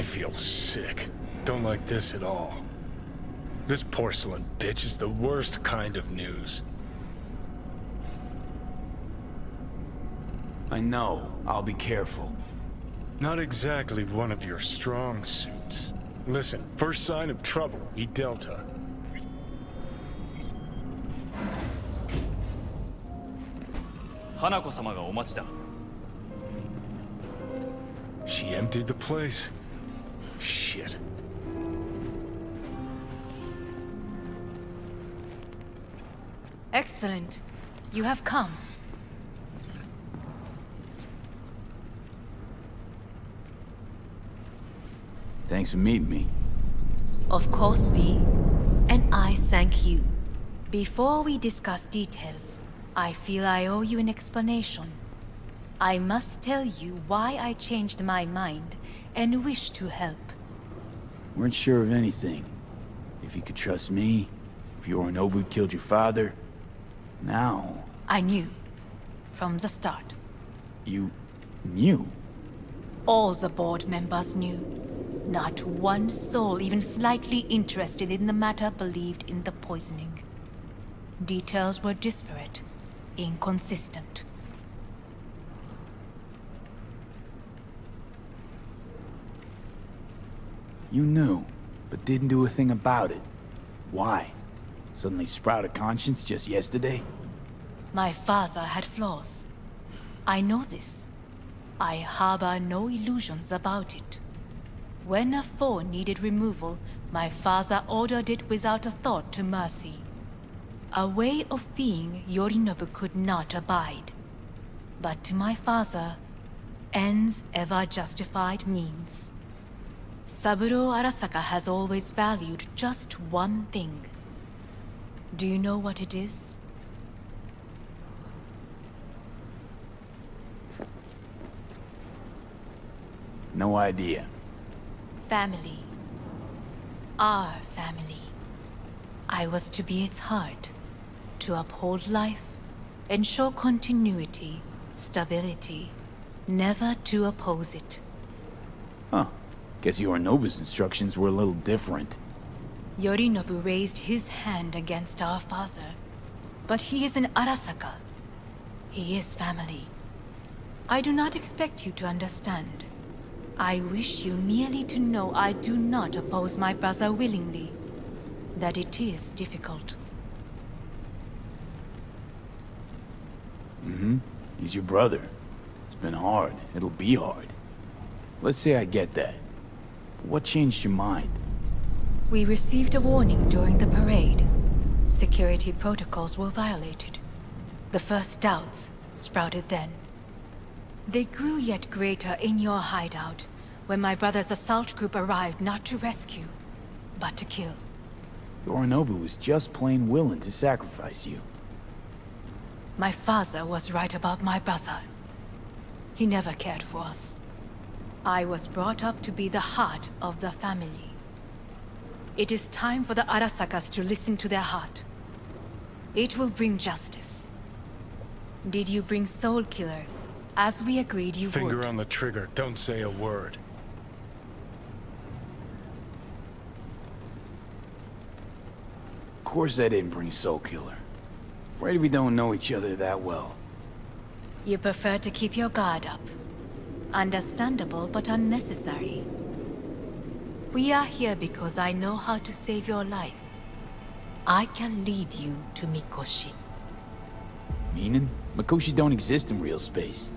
feel sick. Don't like this at all. This porcelain bitch is the worst kind of news. I know. I'll be careful. Not exactly one of your strong suits. Listen, first sign of trouble, eat Delta. Hanako-sama ga omachi da. She emptied the place. Shit. Excellent. You have come. Thanks for meeting me. Of course, V. And I thank you. Before we discuss details, I feel I owe you an explanation. I must tell you why I changed my mind and wish to help. Weren't sure of anything. If you could trust me, if Yorinobu killed your father. Now... I knew. From the start. You... knew? All the board members knew. Not one soul even slightly interested in the matter believed in the poisoning. Details were disparate, inconsistent. You knew, but didn't do a thing about it. Why? Suddenly sprout a conscience just yesterday? My father had flaws. I know this. I harbor no illusions about it. When a foe needed removal, my father ordered it without a thought to mercy. A way of being Yorinobu could not abide. But to my father, ends ever justified means. Saburo Arasaka has always valued just one thing. Do you know what it is? No idea. Family. Our family. I was to be its heart, to uphold life, ensure continuity, stability, never to oppose it. Huh. Guess Yorinobu's instructions were a little different. Yorinobu raised his hand against our father, but he is an Arasaka. He is family. I do not expect you to understand. I wish you merely to know I do not oppose my brother willingly. That it is difficult. He's your brother. It's been hard. It'll be hard. Let's say I get that. What changed your mind? We received a warning during the parade. Security protocols were violated. The first doubts sprouted then. They grew yet greater in your hideout, when my brother's assault group arrived not to rescue, but to kill. Yorinobu was just plain willing to sacrifice you. My father was right about my brother. He never cared for us. I was brought up to be the heart of the family. It is time for the Arasakas to listen to their heart. It will bring justice. Did you bring Soul Killer, as we agreed you would? Finger on the trigger, don't say a word. Of course I didn't bring Soul Killer. Afraid we don't know each other that well. You prefer to keep your guard up. Understandable, but unnecessary. We are here because I know how to save your life. I can lead you to Mikoshi. Meaning? Mikoshi don't exist in real space.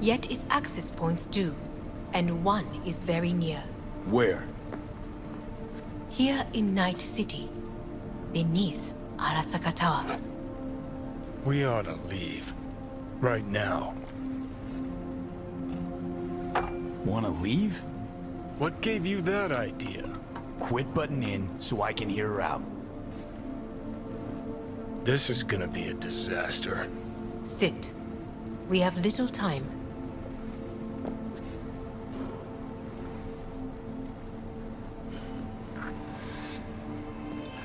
Yet its access points do, and one is very near. Where? Here in Night City, beneath Arasaka Tower. We ought to leave. Right now. Wanna leave? What gave you that idea? Quit butting in so I can hear her out. This is gonna be a disaster. Sit. We have little time.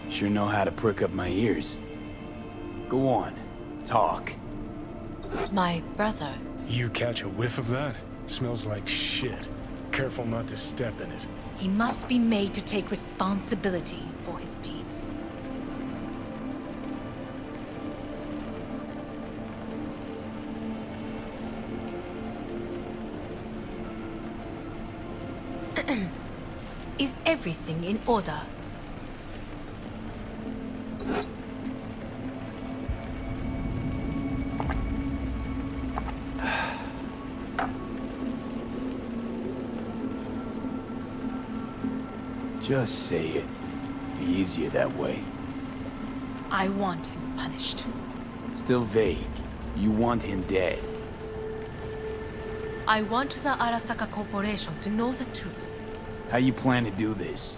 Sure know how to prick up my ears. Go on, talk. My brother. You catch a whiff of that? Smells like shit. careful not to step in it. He must be made to take responsibility for his deeds. Is everything in order? Just say it. Be easier that way. I want him punished. Still vague. You want him dead. I want the Arasaka Corporation to know the truth. How you plan to do this?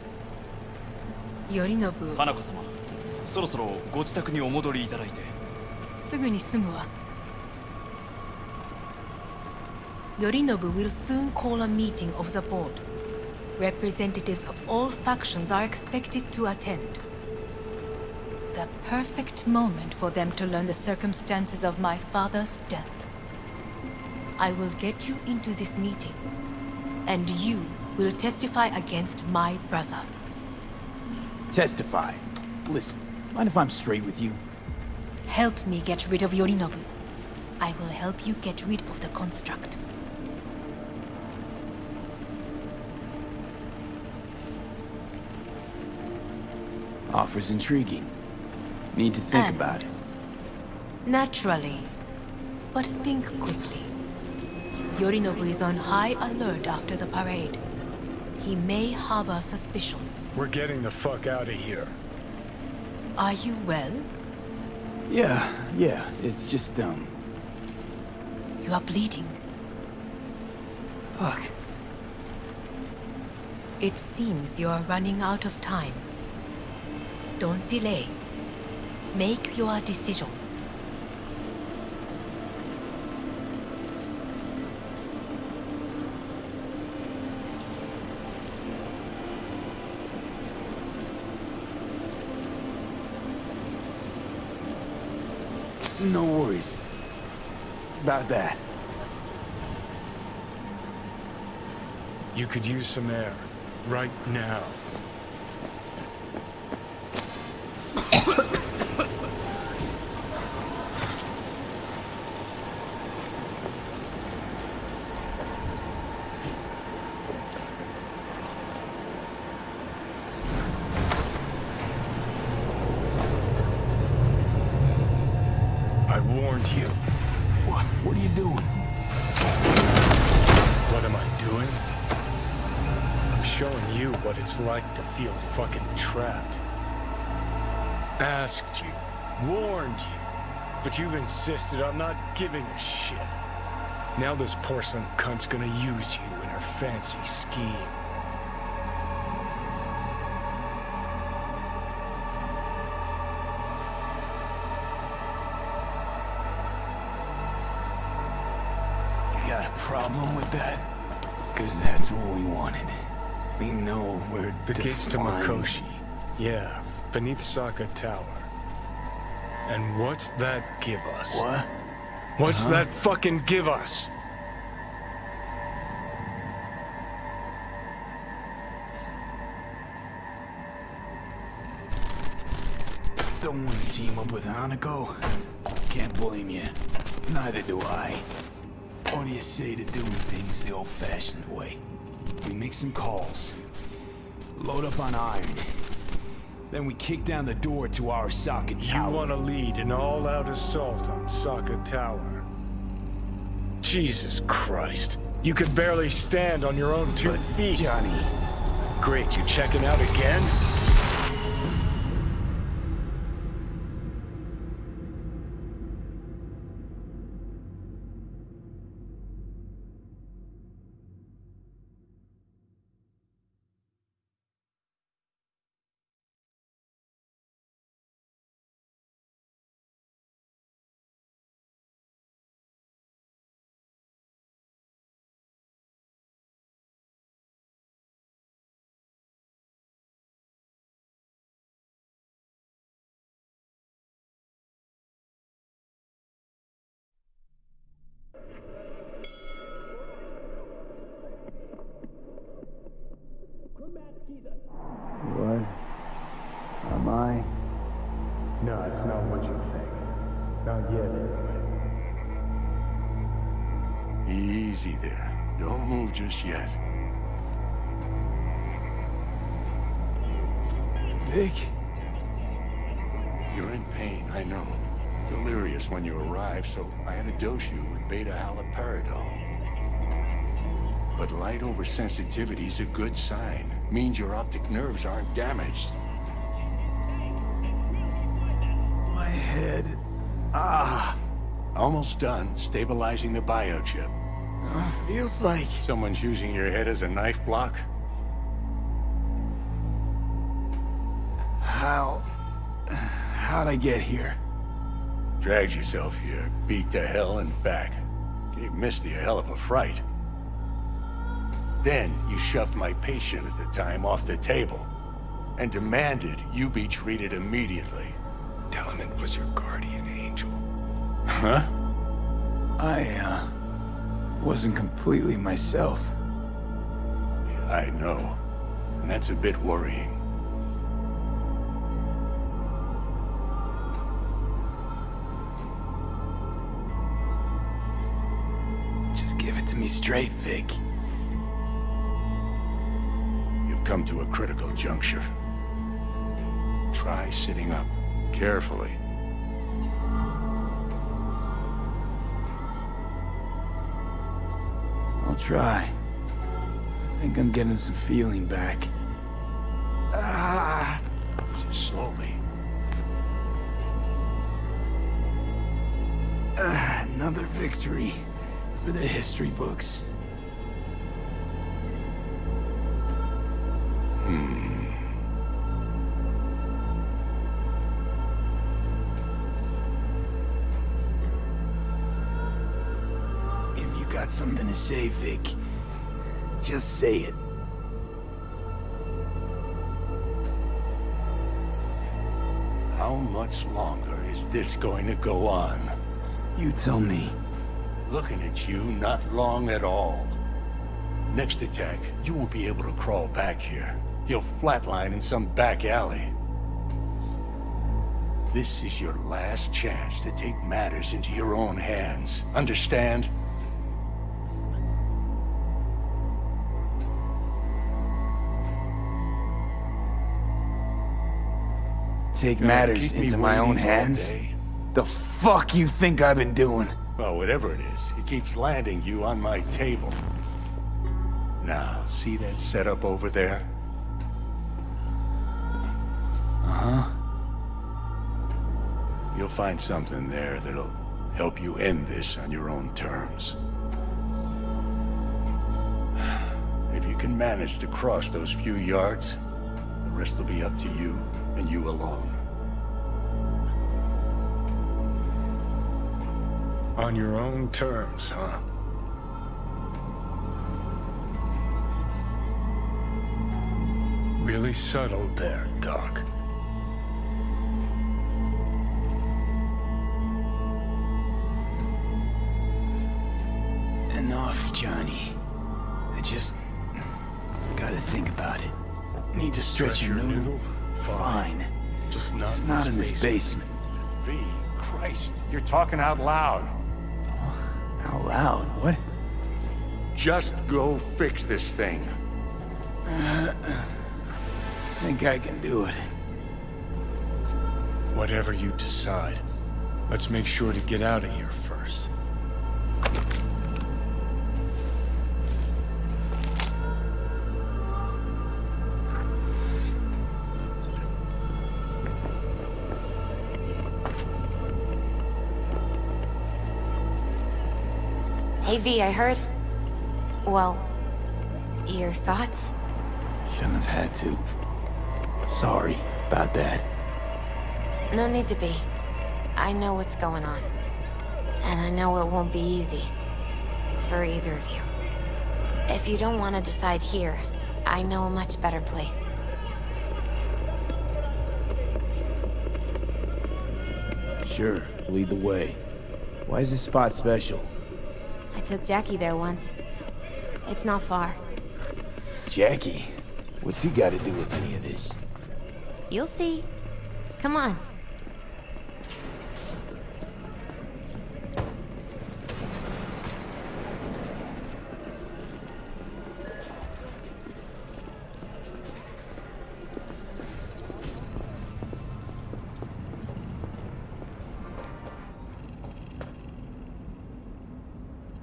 Yorinobu, 花子様、そろそろご自宅にお戻りいただいて。すぐに済むわ。Yorinobu will soon call a meeting of the board. Representatives of all factions are expected to attend. The perfect moment for them to learn the circumstances of my father's death. I will get you into this meeting, and you will testify against my brother. Testify. Listen, mind if I'm straight with you? Help me get rid of Yorinobu. I will help you get rid of the construct. Offer's intriguing. Need to think And- about it. Naturally, but think quickly. Yorinobu is on high alert after the parade. He may harbor suspicions. We're getting the fuck out of here. Are you well? Yeah, it's just, You are bleeding. fuck. It seems you are running out of time. Don't delay. Make your decision. No worries. About that. You could use some air. Right now. I warned you. What are you doing? What am I doing? I'm showing you what it's like to feel fucking trapped. Asked you, warned you, but you've insisted on not giving a shit. Now this porcelain cunt's gonna use you in her fancy scheme. You got a problem with that? Cause that's what we wanted. We know we're The gates to Makoshi. Yeah, beneath Saka Tower. And what's that give us? What? What's that fucking give us? Don't want to team up with Hanako? Can't blame you. Neither do I. What do you say to doing things the old-fashioned way? We make some calls. Load up on iron. Then we kick down the door to our Saka Tower. You want to lead an all-out assault on Saka Tower? Jesus Christ. You could barely stand on your own 2 feet. Johnny, Great, you checking out again? That's not what you think. Not yet, anyway. Easy there. Don't move just yet. Vic? You're in pain, I know. Delirious when you arrived, so I had to dose you with beta-haloperidol. But light oversensitivity's a good sign. Means your optic nerves aren't damaged. My head. Almost done stabilizing the biochip. Feels like... Someone's using your head as a knife block? How'd I get here? Dragged yourself here, beat to hell and back. Gave Misty a hell of a fright. Then you shoved my patient at the time off the table and demanded you be treated immediately. Tell him it was your guardian angel. Huh? I, wasn't completely myself. Yeah, I know. And that's a bit worrying. Just give it to me straight, Vic. You've come to a critical juncture. Try sitting up, carefully. I'll try. I think I'm getting some feeling back. Just slowly. Another victory for the history books. If you got something to say, Vic, just say it. How much longer is this going to go on? You tell me. Looking at you, not long at all. Next attack, you won't be able to crawl back here. You'll flatline in some back alley. This is your last chance to take matters into your own hands. Understand? Take Gonna matters keep me into my own waiting all hands? day? The fuck you think I've been doing? Well, whatever it is, it keeps landing you on my table. Now, see that setup over there? Uh-huh. You'll find something there that'll help you end this on your own terms. If you can manage to cross those few yards, the rest will be up to you and you alone. On your own terms, huh? Really subtle there, Doc. Enough, Johnny. I just gotta think about it. Need to stretch your noodle? Fine. Just Not in this basement. V, Christ, you're talking out loud. Out loud? What? Just go fix this thing. Think I can do it. Whatever you decide. Let's make sure to get out of here first. Hey V, I heard... Well, your thoughts? Shouldn't have had to. Sorry about that. No need to be. I know what's going on. And I know it won't be easy. For either of you. If you don't want to decide here, I know a much better place. Sure, lead the way. Why is this spot special? I took Jackie there once. It's not far. Jackie? What's he got to do with any of this? You'll see. Come on.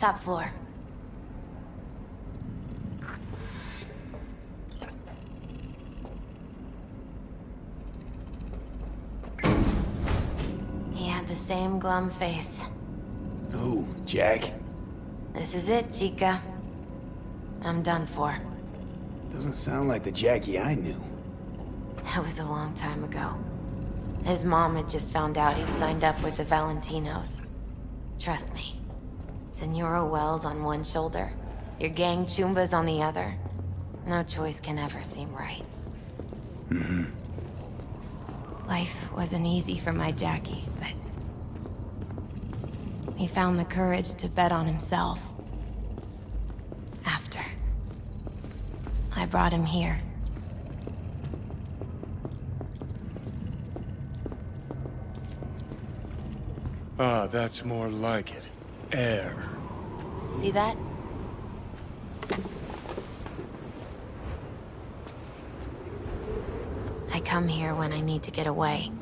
Top floor. He had the same glum face. Who, Jack? This is it, Chica. I'm done for. Doesn't sound like the Jackie I knew. That was a long time ago. His mom had just found out he'd signed up with the Valentinos. Trust me. Senora Wells on one shoulder, your gang Chumbas on the other. No choice can ever seem right. Mm-hmm. Life wasn't easy for my Jackie, but... he found the courage to bet on himself. After. I brought him here. Ah, that's more like it. Air. See that? I come here when I need to get away.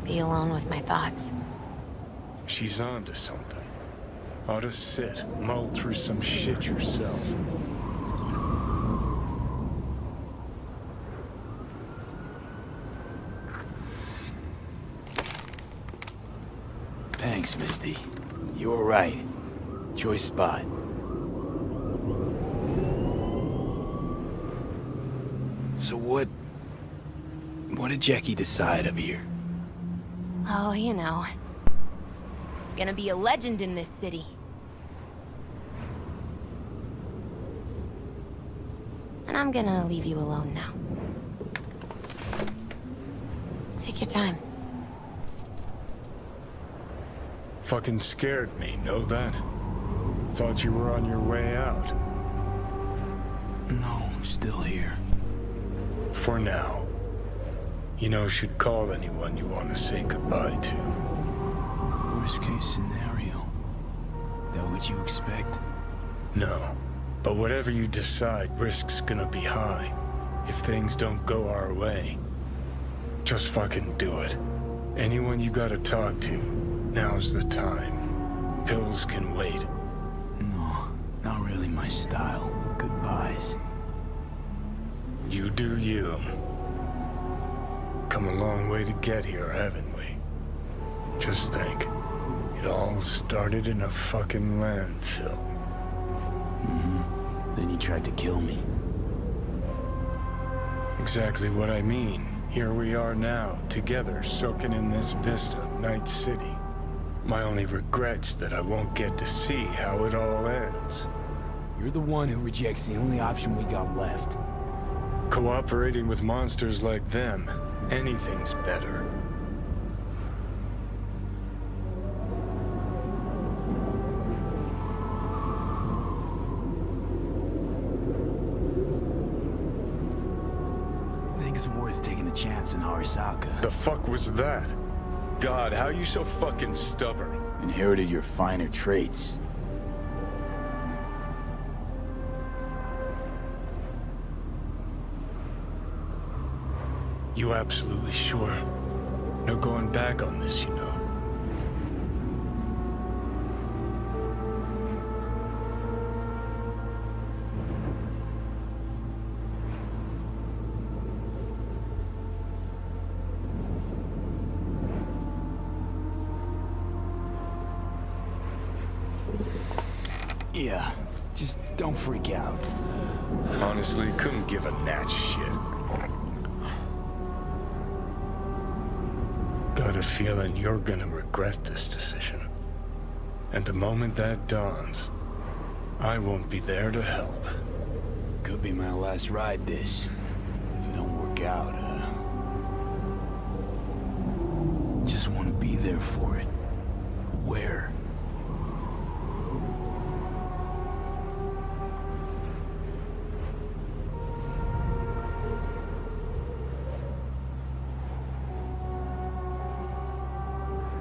Be alone with my thoughts. She's onto something. Ought to sit, mull through some shit yourself. Thanks, Misty. You were right. Choice spot. So what did Jackie decide up here? Oh, you know. Gonna be a legend in this city. And I'm gonna leave you alone now. Take your time. Fucking scared me, know that? Thought you were on your way out. No, still here. For now. You know, should call anyone you want to say goodbye to. Worst case scenario. That what you expect? No. But whatever you decide, risk's gonna be high. If things don't go our way. Just fucking do it. Anyone you gotta talk to, now's the time. Pills can wait. No, not really my style. Goodbyes. You do you. Come a long way to get here, haven't we? Just think. It all started in a fucking landfill. Mm-hmm. Then you tried to kill me. Exactly what I mean. Here we are now, together, soaking in this vista, Night City. My only regret's that I won't get to see how it all ends. You're the one who rejects the only option we got left. Cooperating with monsters like them, anything's better. Think it's worth taking a chance in Arasaka. The fuck was that? God, how you so fucking stubborn? Inherited your finer traits. You absolutely sure? No going back on this, you know. Yeah, just don't freak out. Honestly, couldn't give a gnat's shit. Got a feeling you're gonna regret this decision. And the moment that dawns, I won't be there to help. Could be my last ride this. If it don't work out, just want to be there for it. Where?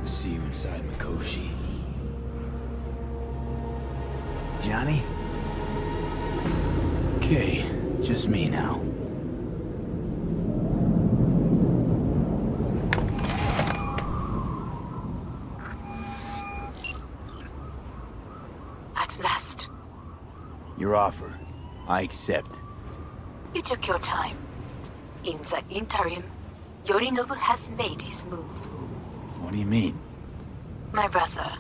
See you inside Mikoshi. Johnny? Okay, just me now. At last. your offer. I accept. You took your time. In the interim, Yorinobu has made his move. What do you mean? My brother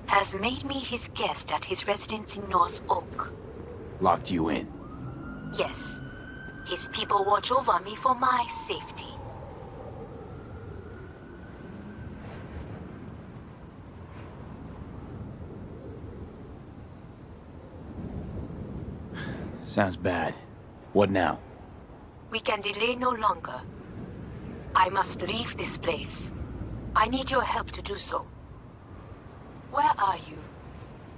has made me his guest at his residence in North Oak. Locked you in. Yes. His people watch over me for my safety. Sounds bad. What now? We can delay no longer. I must leave this place. I need your help to do so. Where are you?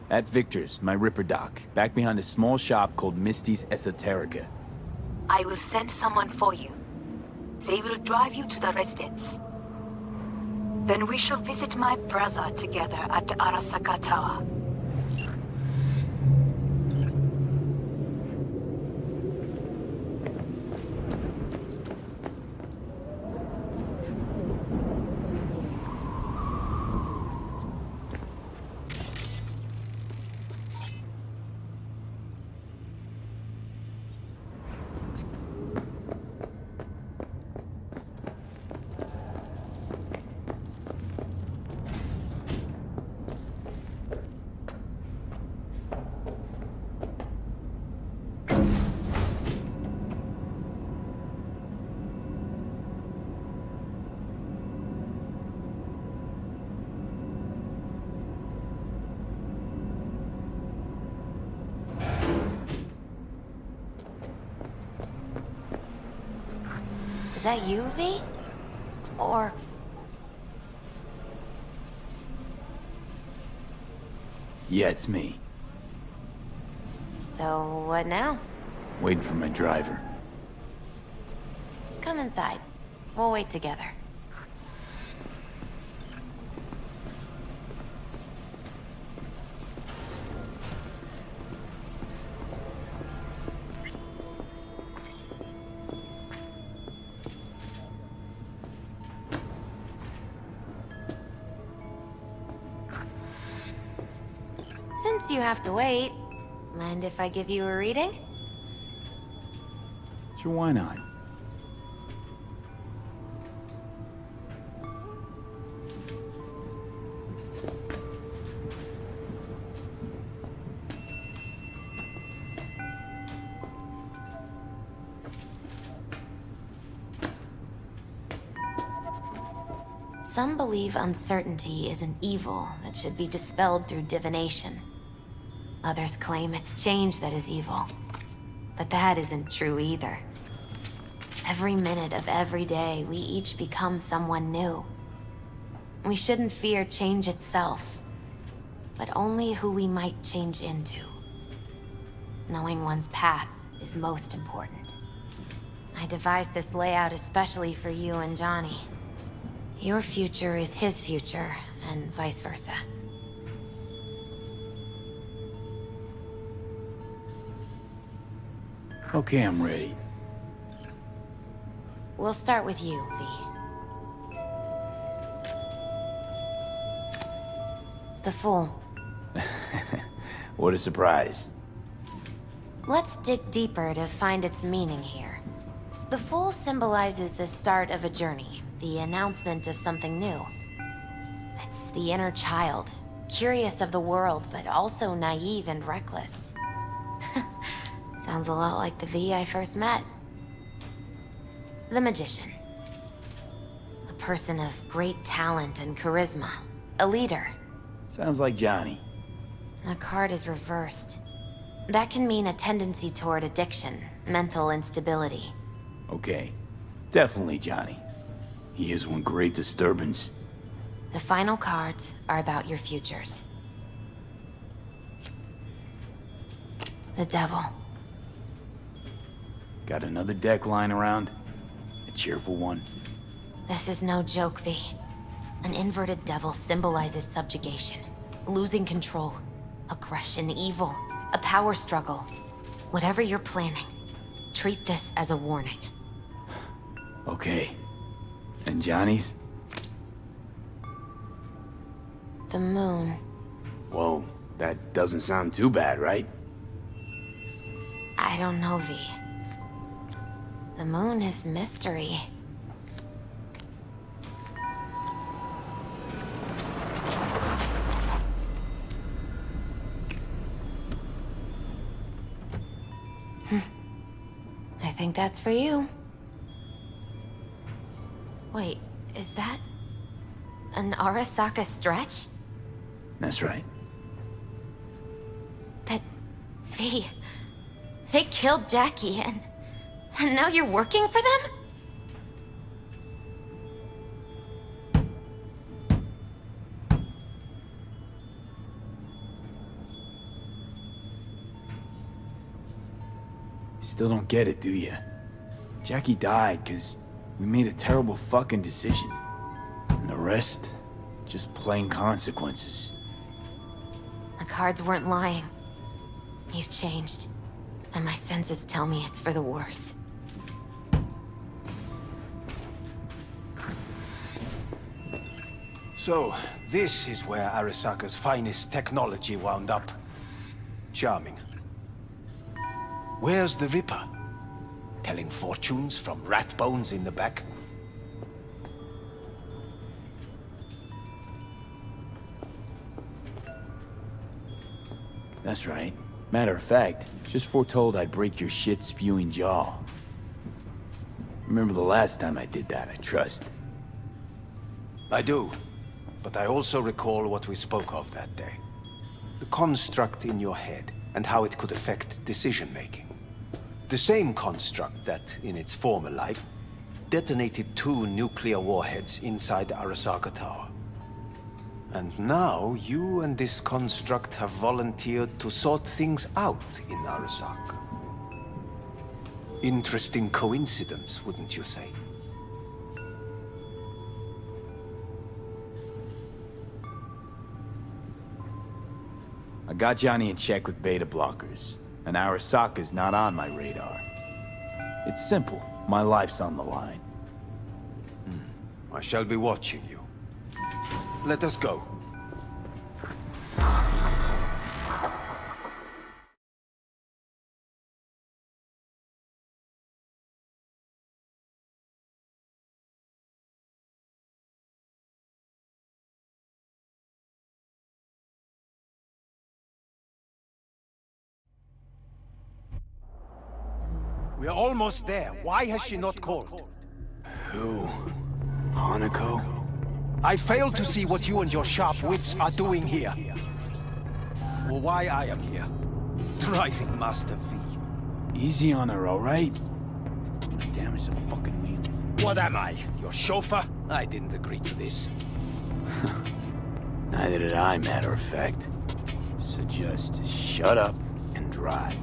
At Victor's, my Ripper dock, back behind a small shop called Misty's Esoterica. I will send someone for you. They will drive you to the residence. Then we shall visit my brother together at Arasaka Tower. Is that you, V? Or... Yeah, it's me. So, what now? Waiting for my driver. Come inside. We'll wait together. Since you have to wait, mind if I give you a reading? Sure, why not? Some believe uncertainty is an evil that should be dispelled through divination. Others claim it's change that is evil. But that isn't true either. Every minute of every day, we each become someone new. We shouldn't fear change itself, but only who we might change into. Knowing one's path is most important. I devised this layout especially for you and Johnny. Your future is his future, and vice versa. Okay, I'm ready. We'll start with you, V. The Fool. What a surprise. Let's dig deeper to find its meaning here. The Fool symbolizes the start of a journey, the announcement of something new. It's the inner child, curious of the world, but also naive and reckless. Sounds a lot like the V I first met. The Magician. A person of great talent and charisma. A leader. Sounds like Johnny. The card is reversed. That can mean a tendency toward addiction, mental instability. Okay. Definitely Johnny. He is one great disturbance. The final cards are about your futures. The Devil. Got another deck lying around? A cheerful one? This is no joke, V. An inverted devil symbolizes subjugation, losing control, aggression, evil, a power struggle. Whatever you're planning, treat this as a warning. Okay. And Johnny's? The Moon. Whoa, that doesn't sound too bad, right? I don't know, V. The moon is mystery. I think that's for you. Wait, is that an Arasaka stretch? That's right. But, V, they killed Jackie and now you're working for them? Still don't get it, do ya? Jackie died because we made a terrible fucking decision. And the rest, just plain consequences. The cards weren't lying. You've changed. And my senses tell me it's for the worse. So, this is where Arasaka's finest technology wound up. Charming. Where's the Ripper? Telling fortunes from rat bones in the back? That's right. Matter of fact, just foretold I'd break your shit-spewing jaw. Remember the last time I did that, I trust. I do. But I also recall what we spoke of that day. The construct in your head, and how it could affect decision-making. The same construct that, in its former life, detonated 2 nuclear warheads inside Arasaka Tower. And now, you and this construct have volunteered to sort things out in Arasaka. Interesting coincidence, wouldn't you say? I got Johnny in check with beta blockers, and Arasaka's not on my radar. It's simple. My life's on the line. I shall be watching you. Let us go. We're almost there. Why has she not called? Who? Hanako? I fail to see what you and your sharp wits are doing here. Or why I am here. Driving Master V. Easy on her, all right? Damage the fucking wheels. What am I? Your chauffeur? I didn't agree to this. Neither did I, matter of fact. So just shut up and drive.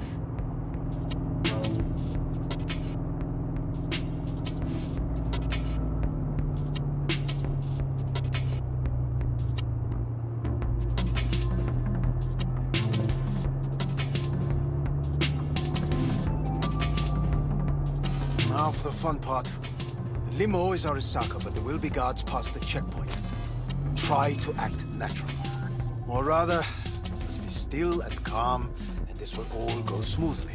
Now for the fun part. The limo is Arasaka, but there will be guards past the checkpoint. Try to act natural. Or rather, let's be still and calm, and this will all go smoothly.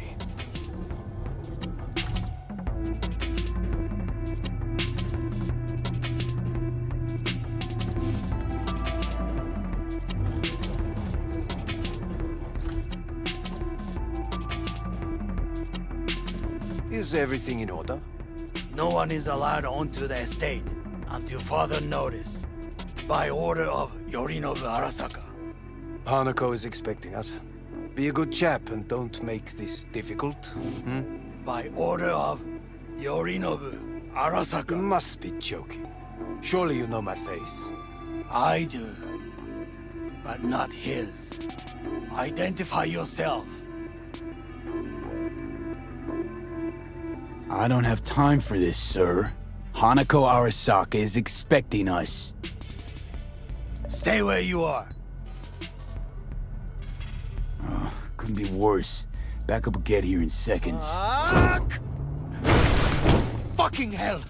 Is everything in order? No one is allowed onto the estate until further notice. By order of Yorinobu Arasaka. Hanako is expecting us. Be a good chap and don't make this difficult. By order of Yorinobu You Arasaka. must be joking. Surely you know my face. I do. But not his. Identify yourself. I don't have time for this, sir. Hanako Arasaka is expecting us. Stay where you are. Couldn't be worse. Backup will get here in seconds. Fuck! Fucking hell!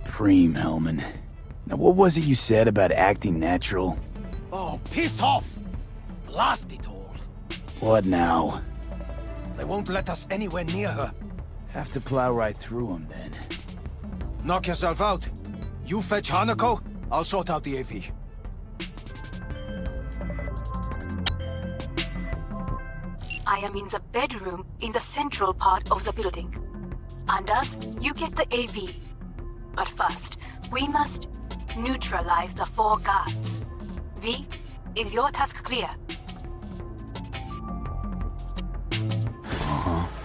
Preem, Hellman. Now what was it you said about acting natural? Oh, piss off! Blast it all. What now? They won't let us anywhere near her. Have to plow right through them then. Knock yourself out. You fetch Hanako, I'll sort out the AV. I am in the bedroom in the central part of the building. Anders, you get the AV. But first, we must neutralize the 4 guards. V, is your task clear?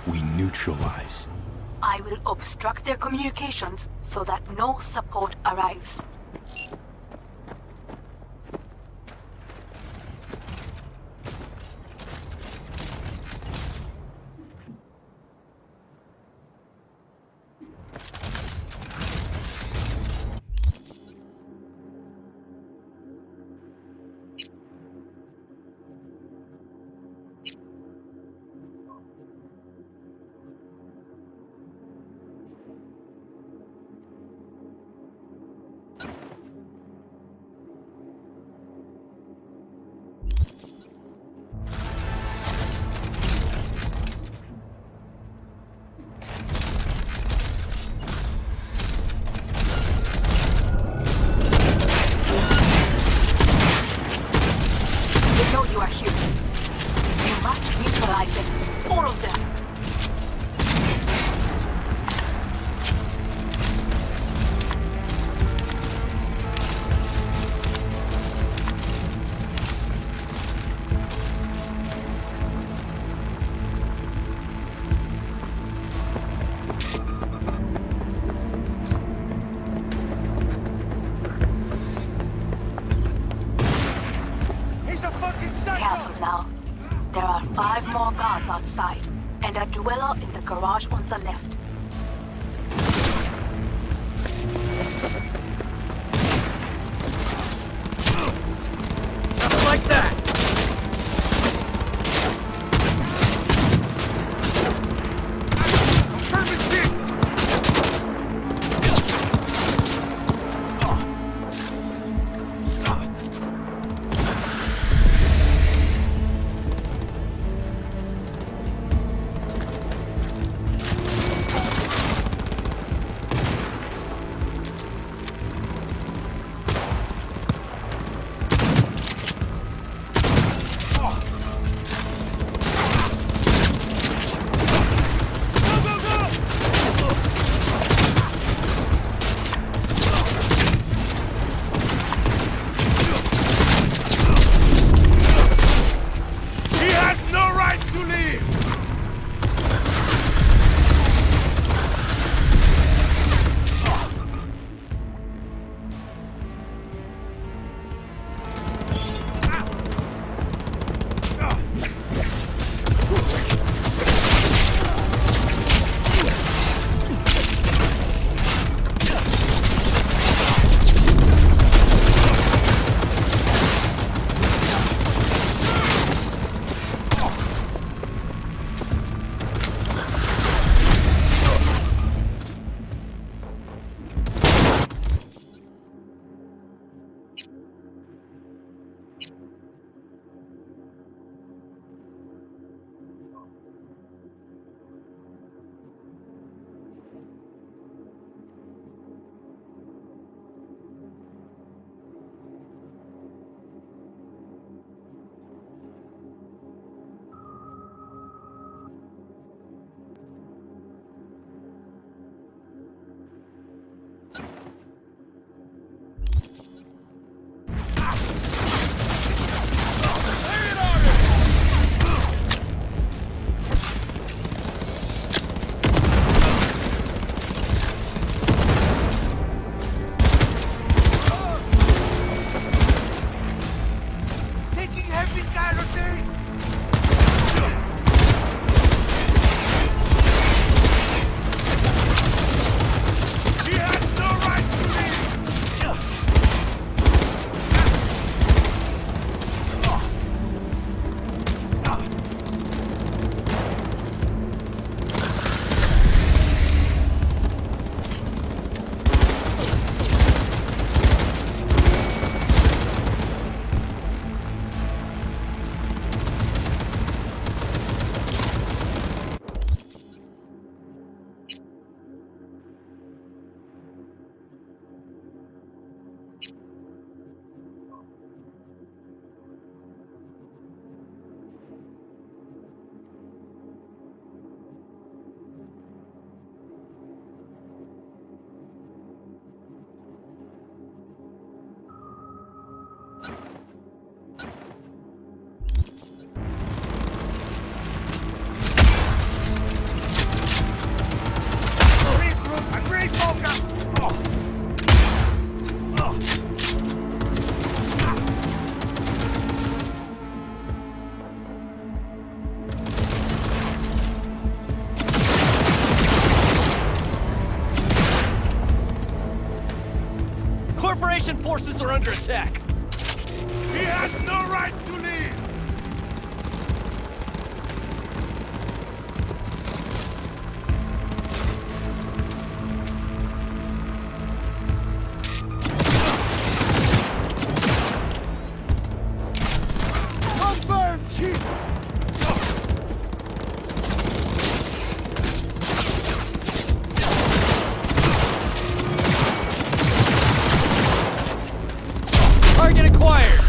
We neutralize. I will obstruct their communications so that no support arrives. You are here. You must neutralize them. All of them. Careful now. There are 5 more guards outside, and a dweller in the garage on the left. Just like that! Corporation forces are under attack. He has no right to leave! Confirm, Chief! Target acquired.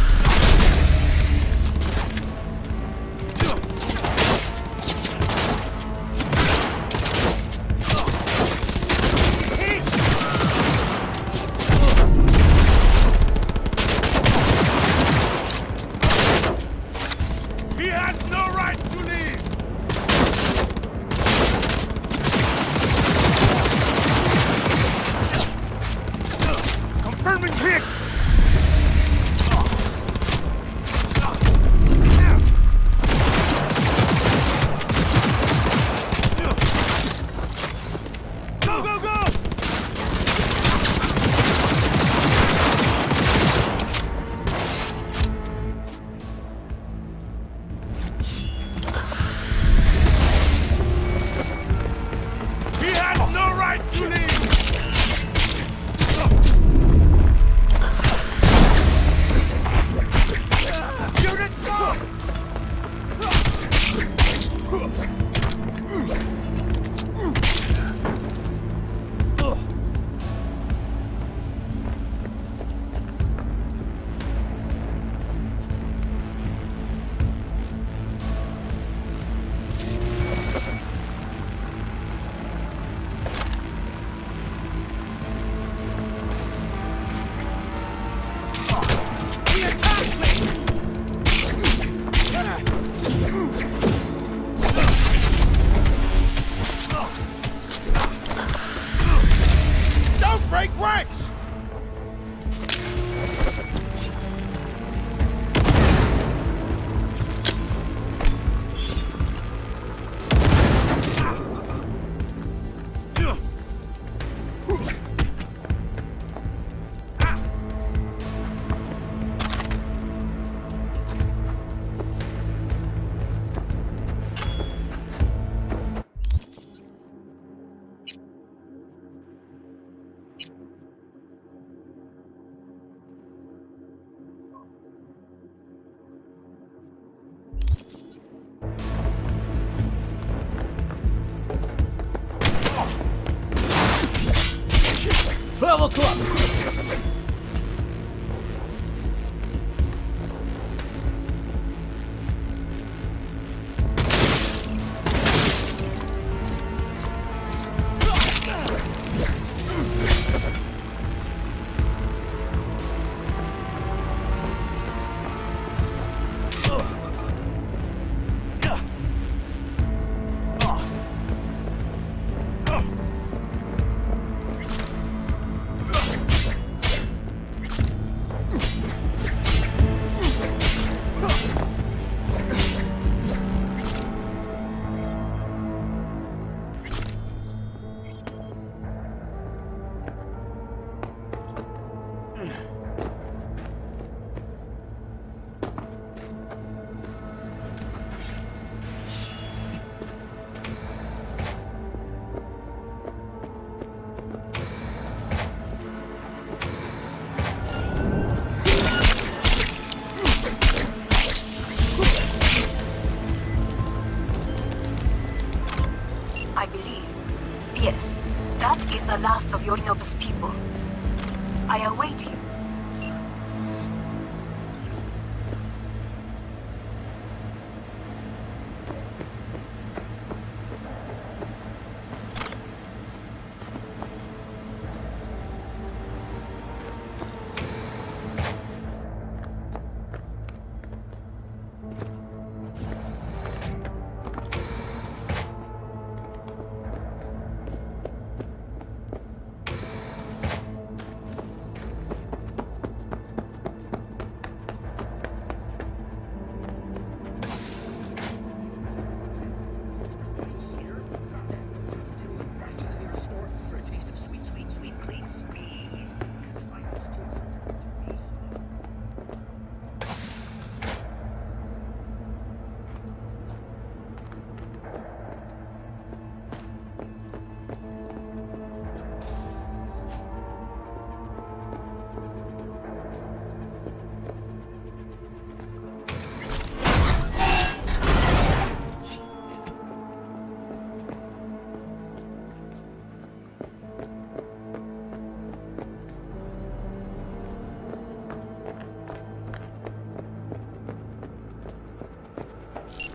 He has no right to leave! Confirming hit! Go, go, go! He has no right to leave! Unit go! Don't break ranks! Travel club. I believe. Yes, that is the last of Yorinobu's people. I await you.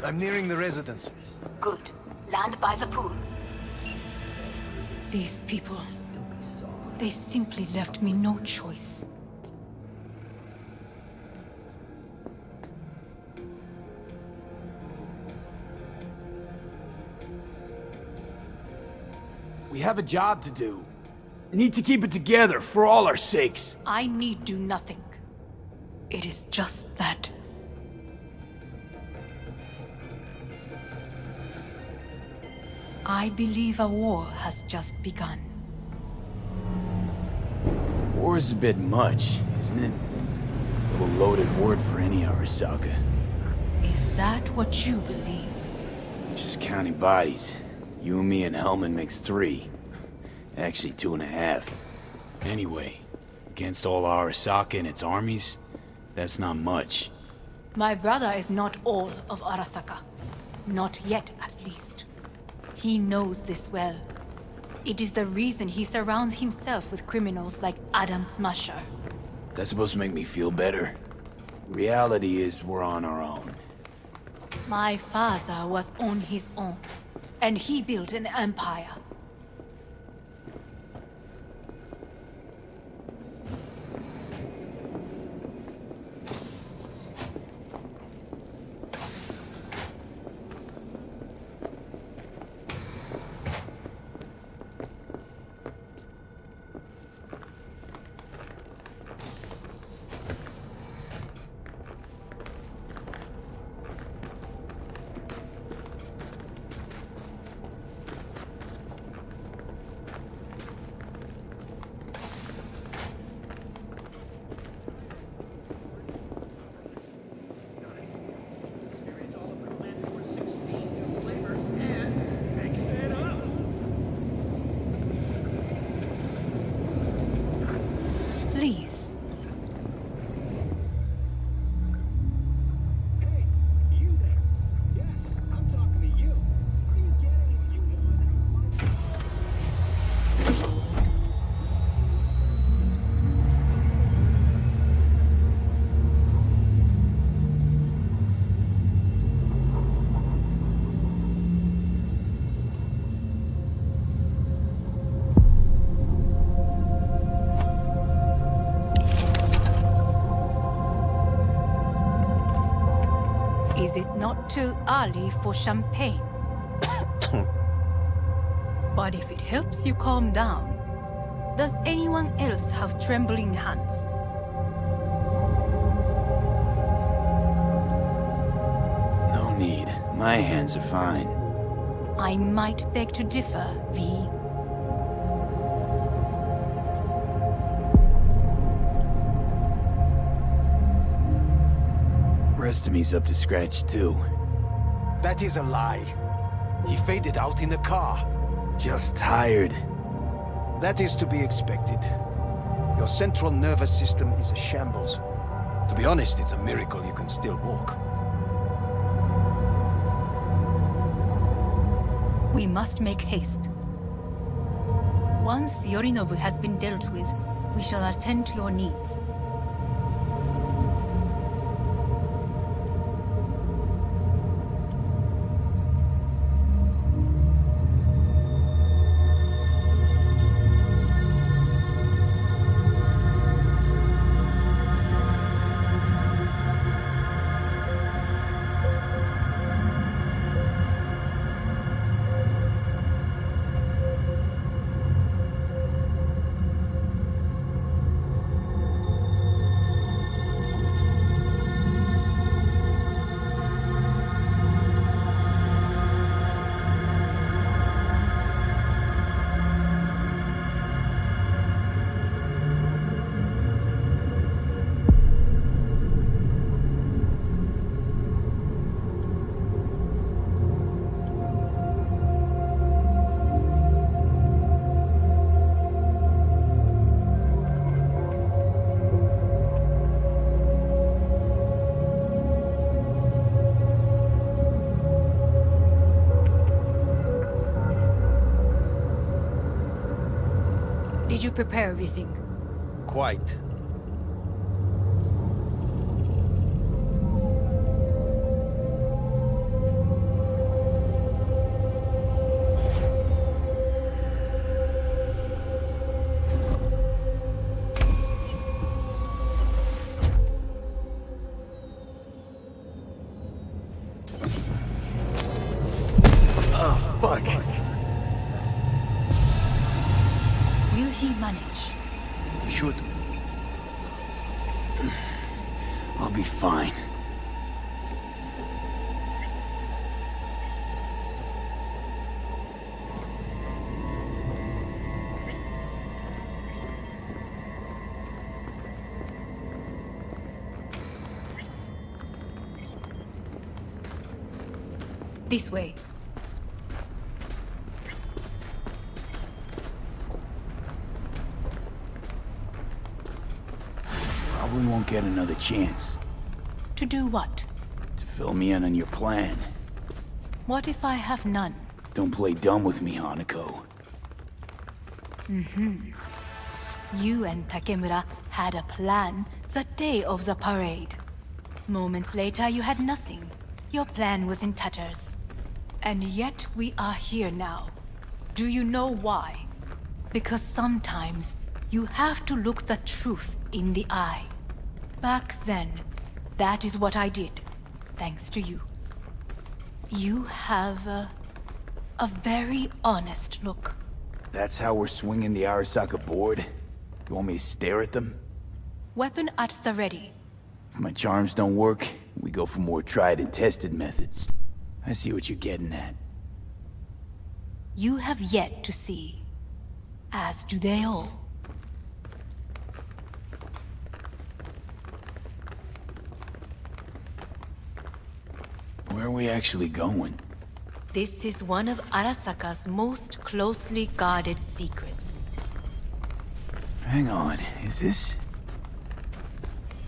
I'm nearing the residence. Good. Land by the pool. These people... they simply left me no choice. We have a job to do. Need to keep it together for all our sakes. I need do nothing. It is just that. I believe a war has just begun. War is a bit much, isn't it? A little loaded word for any Arasaka. Is that what you believe? Just counting bodies. You and me and Hellman makes 3. Actually, 2.5. Anyway, against all Arasaka and its armies, that's not much. My brother is not all of Arasaka. Not yet, at least. He knows this well. It is the reason he surrounds himself with criminals like Adam Smasher. That's supposed to make me feel better. Reality is we're on our own. My father was on his own, and he built an empire. Please. Is it not too early for champagne? But if it helps you calm down, does anyone else have trembling hands? No need. My hands are fine. I might beg to differ, V. Rest of me's up to scratch, too. That is a lie. He faded out in the car. Just tired. That is to be expected. Your central nervous system is a shambles. To be honest, it's a miracle you can still walk. We must make haste. Once Yorinobu has been dealt with, we shall attend to your needs. Did you prepare everything? Quite. manage. Shoot. I'll be fine. This way. Probably won't get another chance To do what? to fill me in on your plan. What if I have none? Don't play dumb with me, Hanako. You and Takemura had a plan the day of the parade. Moments later, you had nothing. Your plan was in tatters. And yet we are here now. Do you know why? Because sometimes you have to look the truth in the eye. Back then, that is what I did, thanks to you. You have a very honest look. That's how we're swinging the Arasaka board? You want me to stare at them? Weapon at the ready. If my charms don't work, we go for more tried and tested methods. I see what you're getting at. You have yet to see, as do they all. Where are we actually going? This is one of Arasaka's most closely guarded secrets. Hang on, is this...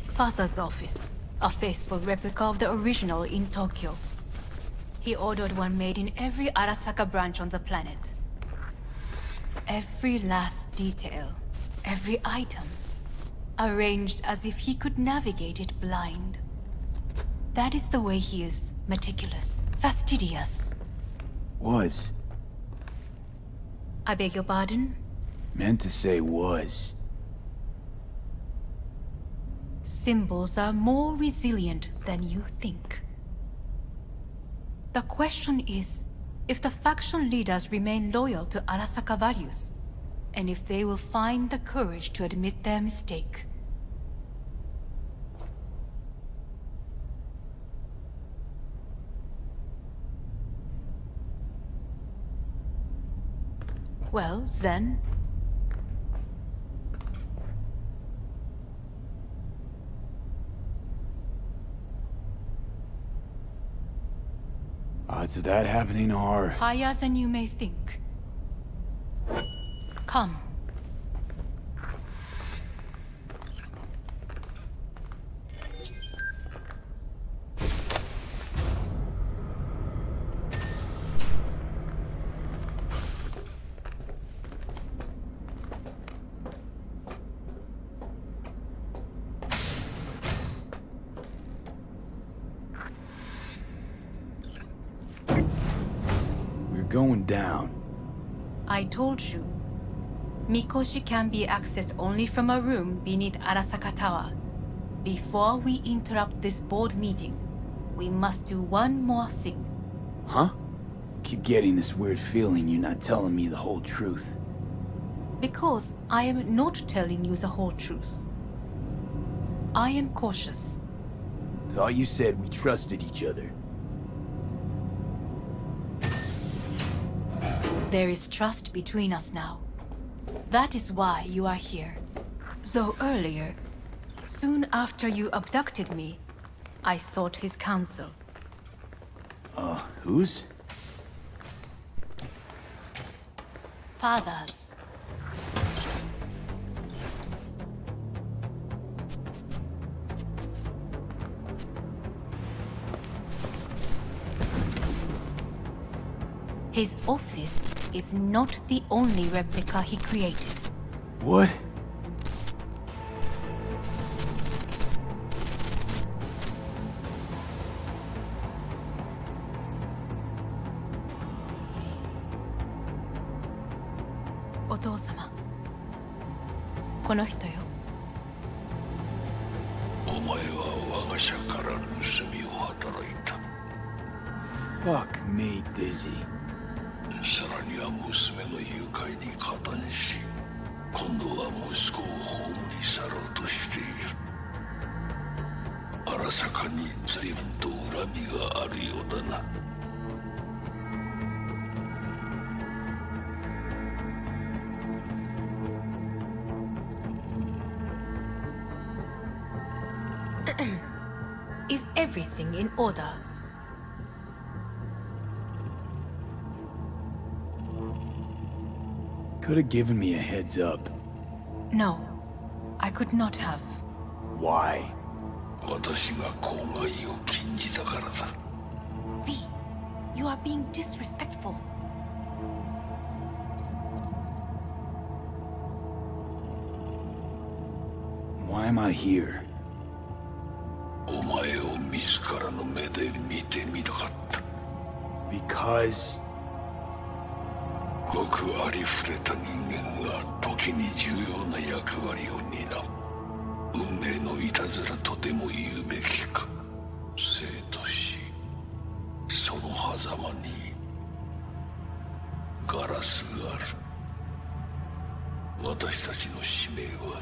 Father's office, a faithful replica of the original in Tokyo. He ordered one made in every Arasaka branch on the planet. Every last detail, every item, arranged as if he could navigate it blind. That is the way he is, meticulous, fastidious. Was. I beg your pardon? Meant to say was. Symbols are more resilient than you think. The question is, if the faction leaders remain loyal to Arasaka values, and if they will find the courage to admit their mistake. Well, then... Odds of that happening are... higher than you may think. Come. Going down. I told you. Mikoshi can be accessed only from a room beneath Arasaka Tower. Before we interrupt this board meeting, we must do one more thing. Huh? Keep getting this weird feeling you're not telling me the whole truth. Because I am not telling you the whole truth. I am cautious. Thought you said we trusted each other. There is trust between us now. That is why you are here. So earlier, soon after you abducted me, I sought his counsel. Whose? Father's. His office is not the only replica he created. What? Otou-sama. この人よ。お前は我が社から盗みを働いた。Fuck me, Dizzy. さらには娘の誘拐に加担し、今度は息子を葬り去ろうとしている。荒坂に随分と恨みがあるようだな。Is everything in order? Could have given me a heads up. No, I could not have. Why? 私が公害を禁じたからだ。 V, you are being disrespectful. Why am I here? お前を自らの目で見てみたかった。 Because... ごくありふれた人間が時に重要な役割を担う。運命のいたずらとでも言うべきか。生と死、その狭間にガラスがある。私たちの使命は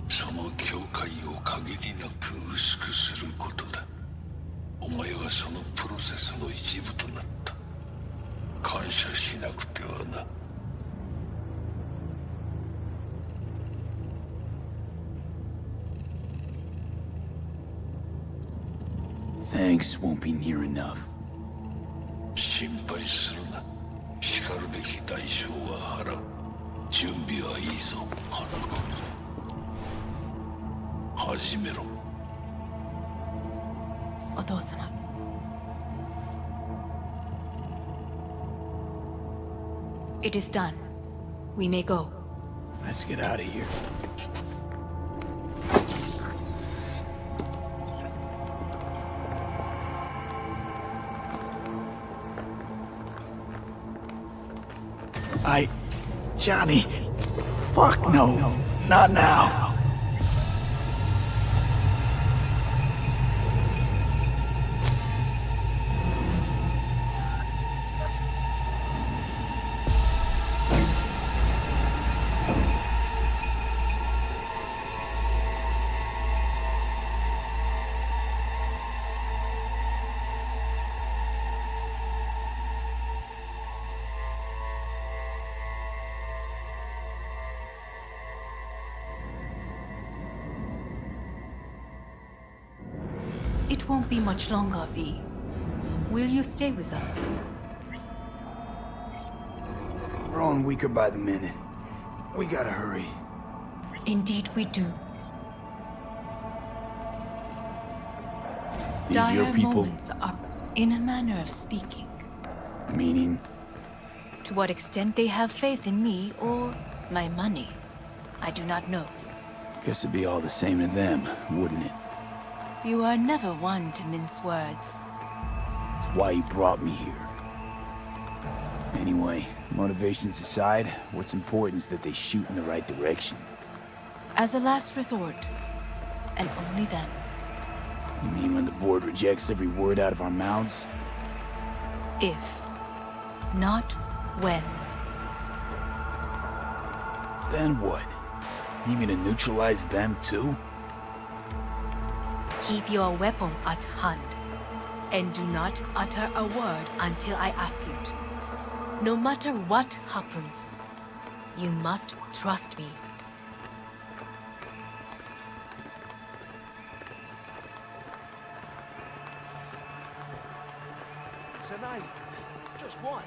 その境界を限りなく薄くすることだ。お前はそのプロセスの一部となった。感謝しなくてはな。Thanks won't be near enough. 心配するな。しかるべき代償は払う。準備はいいぞ、花子。始めろ。お父様。It is done. We may go. Let's get out of here. Johnny. Fuck no. Not now. It won't be much longer, V. Will you stay with us? Growing weaker by the minute. We gotta hurry. Indeed we do. These your Dire people? moments are, in a manner of speaking. Meaning? To what extent they have faith in me or my money, I do not know. Guess it'd be all the same to them, wouldn't it? You are never one to mince words. That's why you brought me here. Anyway, motivations aside, what's important is that they shoot in the right direction. As a last resort, and only then. You mean when the board rejects every word out of our mouths? If, not when. Then what? Need me to neutralize them too? Keep your weapon at hand, and do not utter a word until I ask you to. No matter what happens, you must trust me. It's an island. Just one.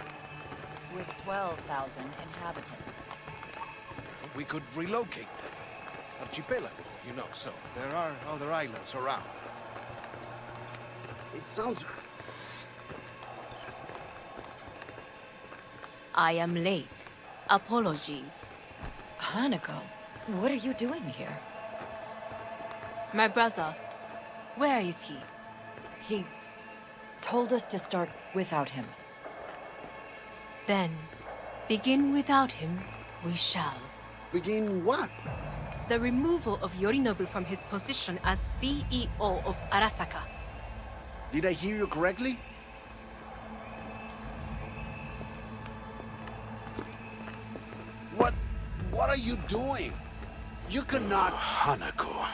With 12,000 inhabitants. We could relocate them. Archipelago, you know, so there are other islands around. It sounds... I am late. Apologies. Hanako, what are you doing here? My brother, where is he? He told us to start without him. Then, begin without him, we shall. Begin what? The removal of Yorinobu from his position as CEO of Arasaka. Did I hear you correctly? What What are you doing? You cannot... Hanako,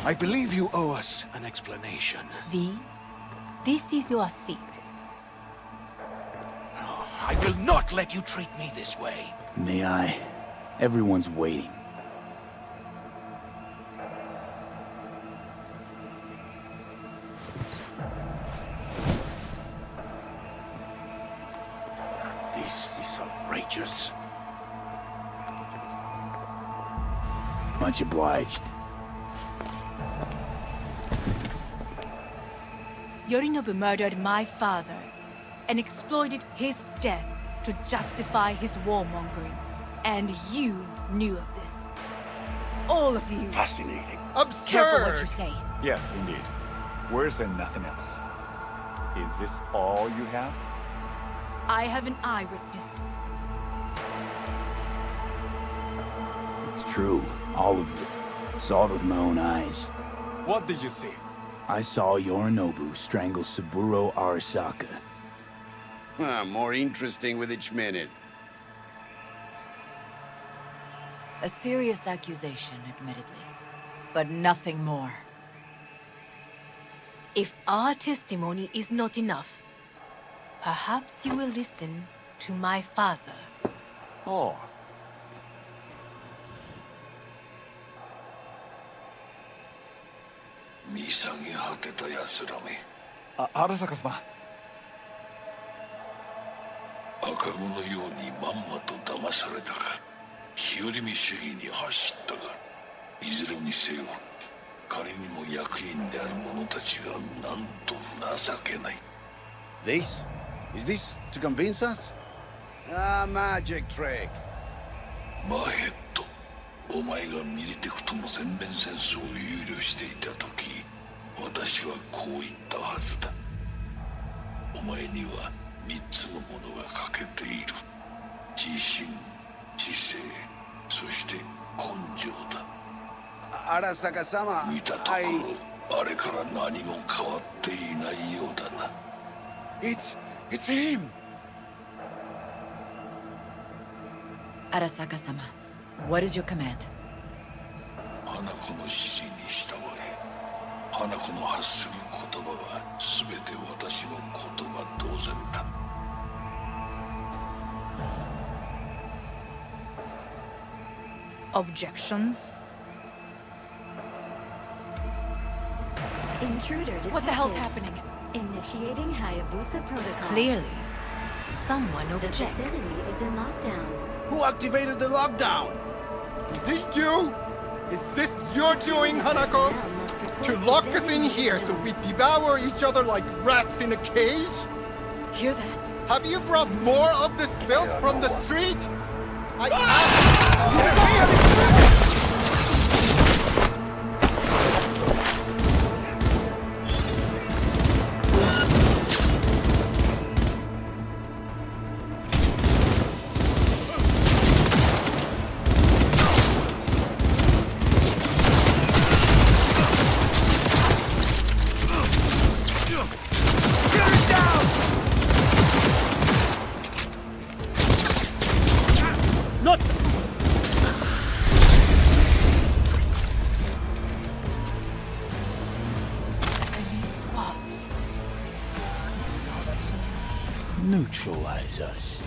I believe you owe us an explanation. V, this is your seat. I will not let you treat me this way. May I? Everyone's waiting. This is outrageous. Much obliged. Yorinobu murdered my father and exploited his death to justify his warmongering. And you knew of this. All of you. Fascinating. Careful what you say. Yes, indeed. Worse than nothing else. Is this all you have? I have an eyewitness. It's true, all of it. Saw it with my own eyes. What did you see? I saw Yorinobu strangle Saburo Arasaka. More interesting with each minute. A serious accusation, admittedly. But nothing more. If our testimony is not enough, perhaps you will listen to my father. Oh. Arasaka様。赤子のようにまんまと騙されたか、日和見主義に走ったが、いずれにせよ、彼にも役員である者たちがなんと情けない。This? Is this to convince us? Ah, magic trick. マヘッド、お前がミリテクとの全面戦争を憂慮していた時、私はこう言ったはずだ。お前には3つのものが欠けている。自信、知性、そして根性だ。Arasaka-sama, 見たところ、あれから何も変わっていないようだな。It's him! Arasaka-sama, what is your command? 花子の指示に従え。花子の発する言葉は全て私の言葉同然だ。Objections? Intruder detected. What the hell's happening? Initiating Hayabusa protocol. Clearly, someone The objects. facility is in lockdown. Who activated the lockdown? Is it you? Is this your doing, Hanako? To lock us in here so we devour each other like rats in a cage? Hear that? Have you brought more of this filth from the street? Neutralize us.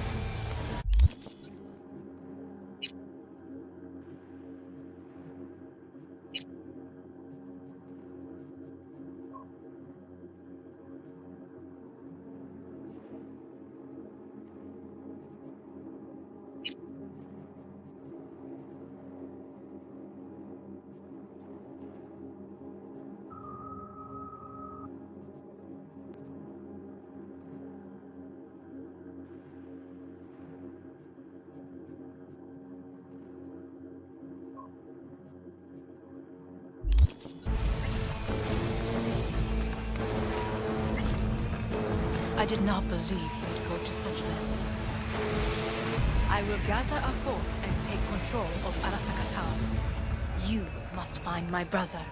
I did not believe you would go to such lengths. I will gather a force and take control of Arasaka Town. You must find my brother.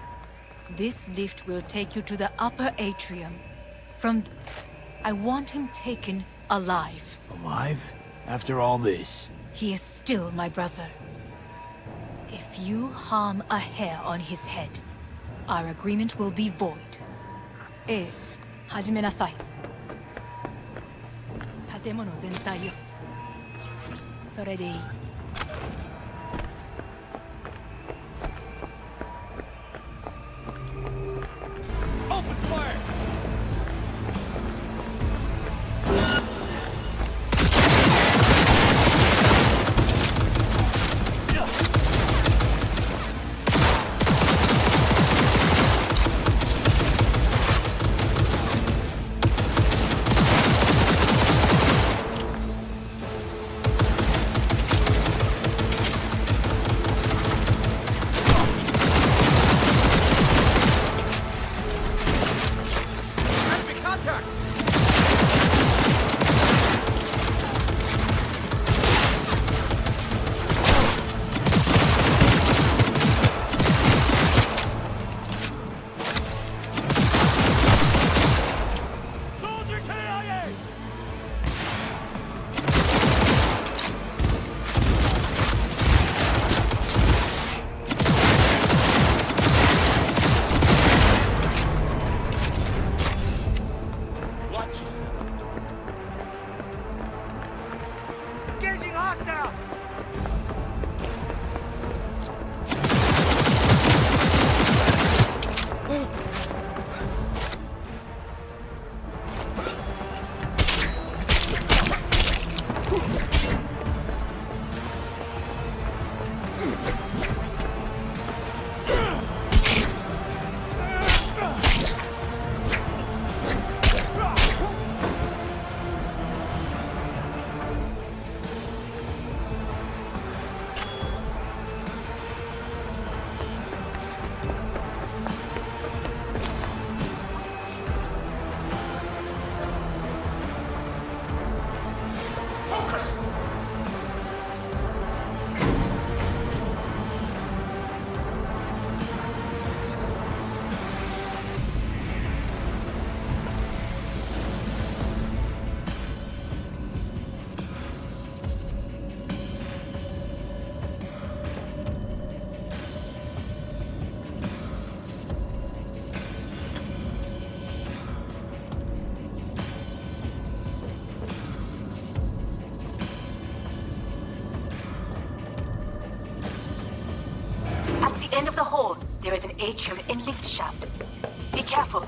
This lift will take you to the upper atrium. I want him taken alive. Alive? After all this? He is still my brother. If you harm a hair on his head, our agreement will be void. ええ、始めなさい。建物全体よ。それでいい。End of the hall, there is an atrium and lift shaft. Be careful.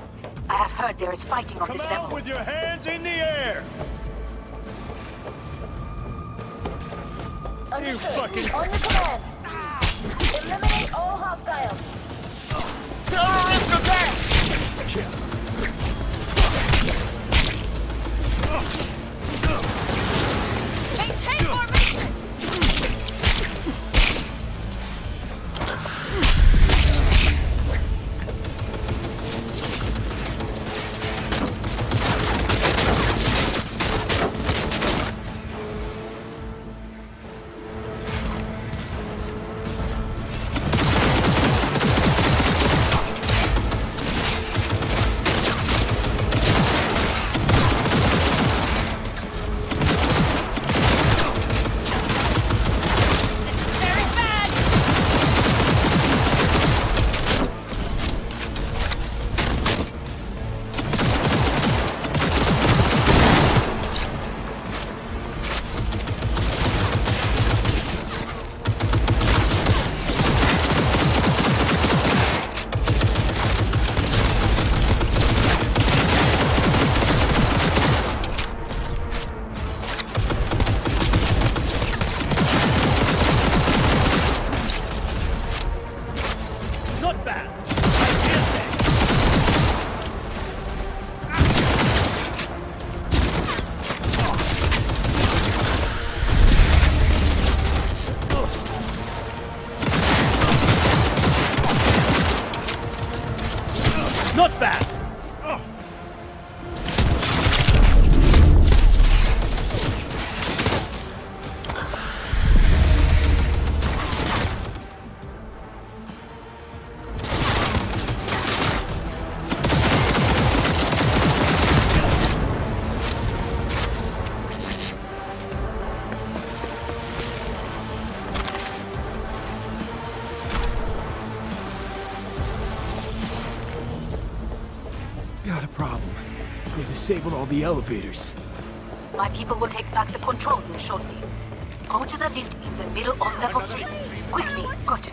I have heard there is fighting on this level. Come out with your hands in the air! You fucking... On the command! Eliminate all hostiles! Terrorist attack! Maintain formation! disabled all the elevators. My people will take back the control room shortly. Go to the lift in the middle of level 3. Quickly, good.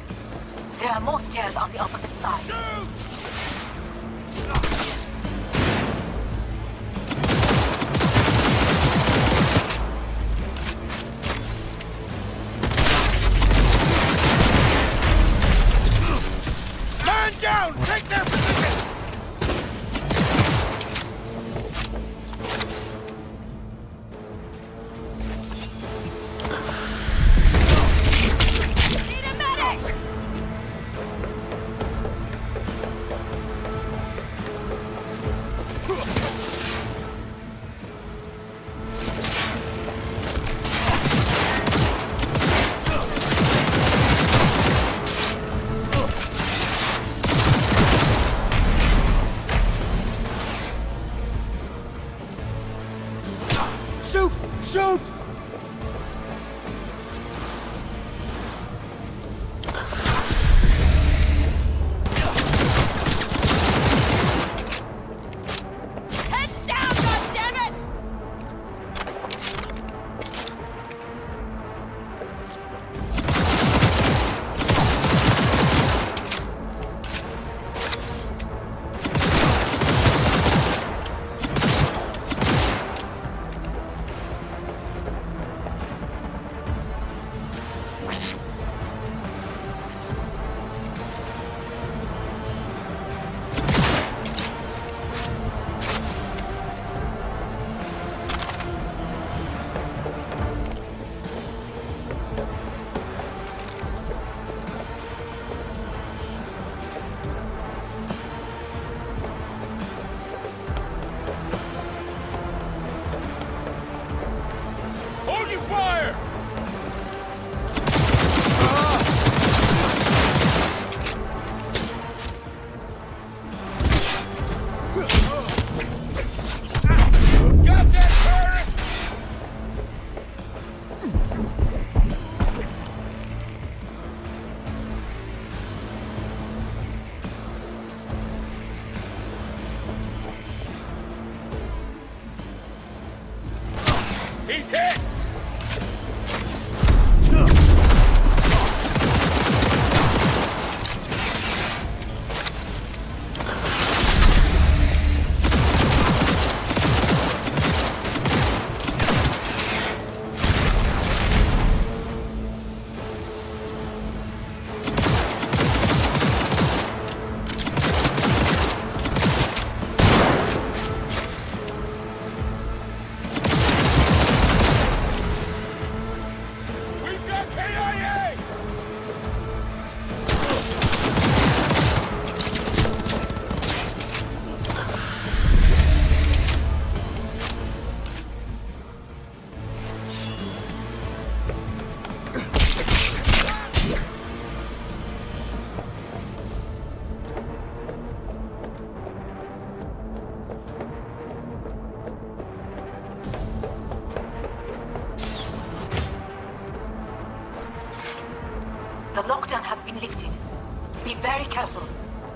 There are more stairs on the opposite side. Man down! Take their position! Shoot! Shoot! Head down, goddammit! Hold your fire! Got that terrorist! He's hit! We've got KIA! The lockdown has been lifted. Be very careful.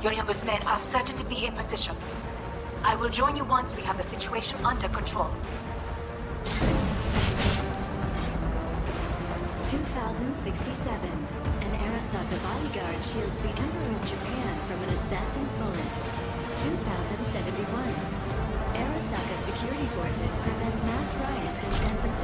Yorinobu's men are certain to be in position. I will join you once we have the situation under control. 2067. An Arasaka bodyguard shields the Emperor of Japan from an assassin's bullet. 2071. Arasaka security forces prevent mass riots in San Francisco.